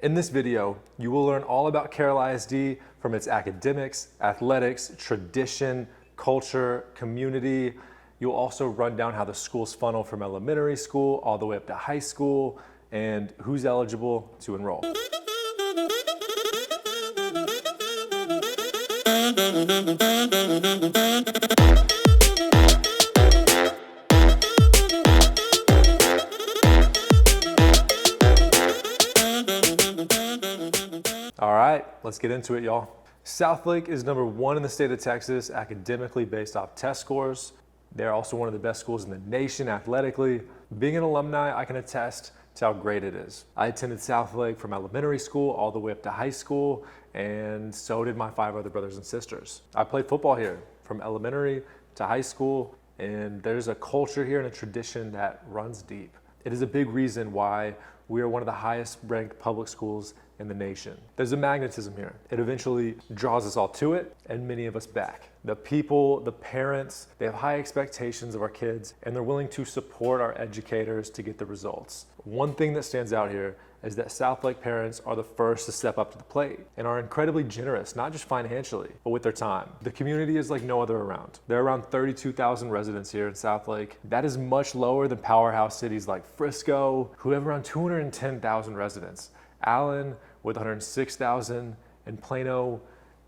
In this video, you will learn all about Carroll ISD from its academics, athletics, tradition, culture, community. You'll also run down how the schools funnel from elementary school all the way up to high school and who's eligible to enroll. All right, let's get into it, y'all. Southlake is #1 in the state of Texas, academically based off test scores. They're also one of the best schools in the nation athletically. Being an alumni, I can attest to how great it is. I attended Southlake from elementary school all the way up to high school, and so did my 5 other brothers and sisters. I played football here from elementary to high school, and there's a culture here and a tradition that runs deep. It is a big reason why we are one of the highest ranked public schools in the nation. There's a magnetism here. It eventually draws us all to it and many of us back. The people, the parents, they have high expectations of our kids and they're willing to support our educators to get the results. One thing that stands out here is that Southlake parents are the first to step up to the plate and are incredibly generous, not just financially, but with their time. The community is like no other around. There are around 32,000 residents here in Southlake. That is much lower than powerhouse cities like Frisco, who have around 210,000 residents. Allen with 106,000, and Plano,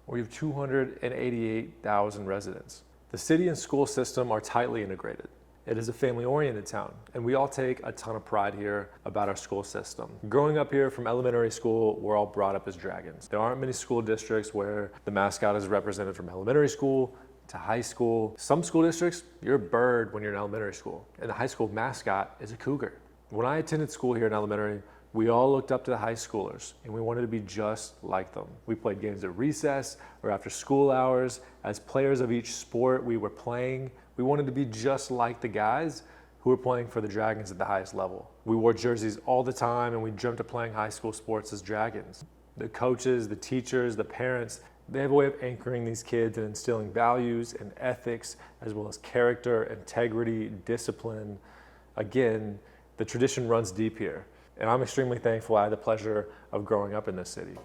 where you have 288,000 residents. The city and school system are tightly integrated. It is a family-oriented town, and we all take a ton of pride here about our school system. Growing up here from elementary school, we're all brought up as dragons. There aren't many school districts where the mascot is represented from elementary school to high school. Some school districts, you're a bird when you're in elementary school, and the high school mascot is a cougar. When I attended school here in elementary, we all looked up to the high schoolers and we wanted to be just like them. We played games at recess or after school hours. As players of each sport we were playing, we wanted to be just like the guys who were playing for the Dragons at the highest level. We wore jerseys all the time and we dreamt of playing high school sports as Dragons. The coaches, the teachers, the parents, they have a way of anchoring these kids and instilling values and ethics as well as character, integrity, discipline. Again, the tradition runs deep here. And I'm extremely thankful I had the pleasure of growing up in this city.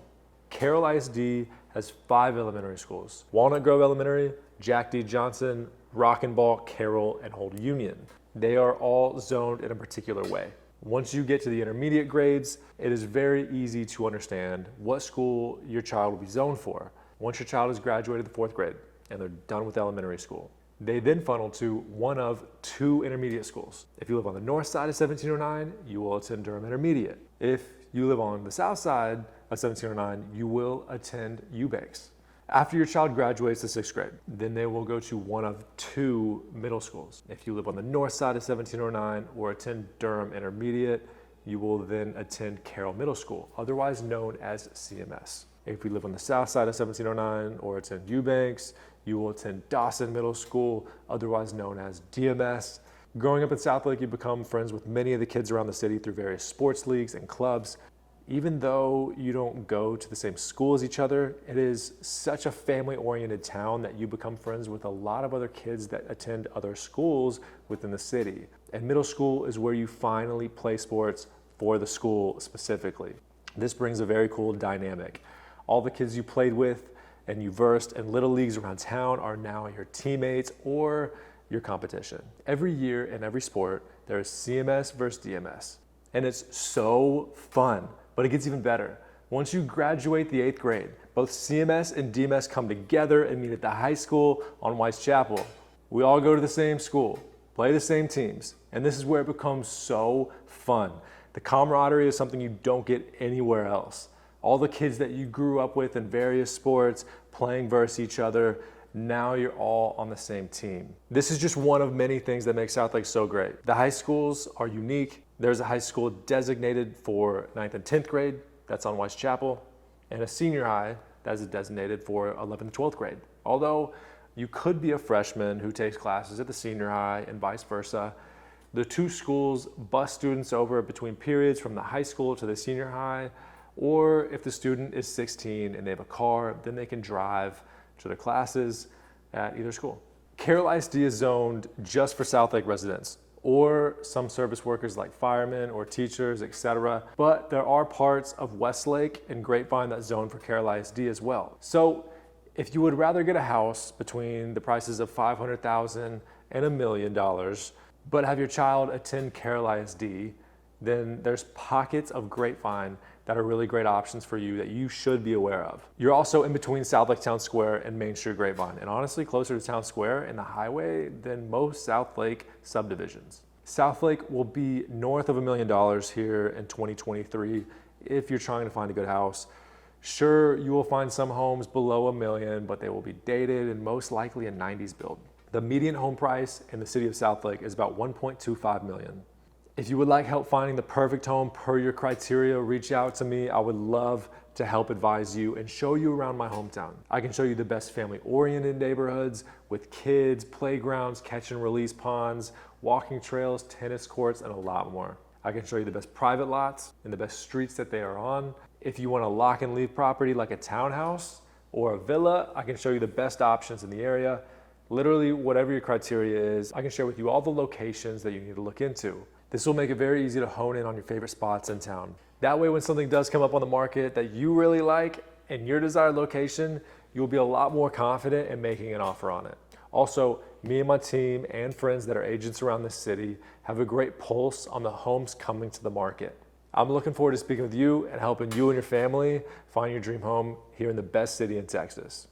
Carroll ISD has 5 elementary schools: Walnut Grove Elementary, Jack D. Johnson, Rockenball, Carroll, and Old Union. They are all zoned in a particular way. Once you get to the intermediate grades, it is very easy to understand what school your child will be zoned for. Once your child has graduated the 4th grade and they're done with elementary school, they then funnel to one of 2 intermediate schools. If you live on the north side of 1709, you will attend Durham Intermediate. If you live on the south side of 1709, you will attend Eubanks. After your child graduates the 6th grade, then they will go to one of 2 middle schools. If you live on the north side of 1709 or attend Durham Intermediate, you will then attend Carroll Middle School, otherwise known as CMS. If you live on the south side of 1709 or attend Eubanks, you will attend Dawson Middle School, otherwise known as DMS. Growing up in Southlake, you become friends with many of the kids around the city through various sports leagues and clubs. Even though you don't go to the same school as each other, it is such a family-oriented town that you become friends with a lot of other kids that attend other schools within the city. And middle school is where you finally play sports for the school specifically. This brings a very cool dynamic. All the kids you played with and you versed in little leagues around town are now your teammates or your competition. Every year in every sport, there is CMS versus DMS. And it's so fun, but it gets even better. Once you graduate the 8th grade, both CMS and DMS come together and meet at the high school on White's Chapel. We all go to the same school, play the same teams, and this is where it becomes so fun. The camaraderie is something you don't get anywhere else. All the kids that you grew up with in various sports, playing versus each other, now you're all on the same team. This is just one of many things that make Southlake so great. The high schools are unique. There's a high school designated for 9th and 10th grade, that's on White's Chapel, and a senior high that is designated for 11th and 12th grade. Although you could be a freshman who takes classes at the senior high and vice versa, the 2 schools bus students over between periods from the high school to the senior high, or if the student is 16 and they have a car, then they can drive to their classes at either school. Carroll ISD is zoned just for Southlake residents, or some service workers like firemen or teachers, etc. But there are parts of Westlake and Grapevine that zone for Carroll ISD as well. So if you would rather get a house between the prices of $500,000 and $1 million, but have your child attend Carroll ISD, then there's pockets of Grapevine that are really great options for you that you should be aware of. You're also in between Southlake Town Square and Main Street Grapevine, and honestly closer to Town Square and the highway than most Southlake subdivisions. Southlake will be north of $1 million here in 2023 if you're trying to find a good house. Sure, you will find some homes below $1 million, but they will be dated and most likely a 90s build. The median home price in the city of Southlake is about $1.25 million. If you would like help finding the perfect home per your criteria, reach out to me. I would love to help advise you and show you around my hometown. I can show you the best family-oriented neighborhoods with kids, playgrounds, catch and release ponds, walking trails, tennis courts, and a lot more. I can show you the best private lots and the best streets that they are on. If you want a lock and leave property like a townhouse or a villa, I can show you the best options in the area. Literally, whatever your criteria is, I can share with you all the locations that you need to look into. This will make it very easy to hone in on your favorite spots in town. That way, when something does come up on the market that you really like in your desired location, you'll be a lot more confident in making an offer on it. Also, me and my team and friends that are agents around the city have a great pulse on the homes coming to the market. I'm looking forward to speaking with you and helping you and your family find your dream home here in the best city in Texas.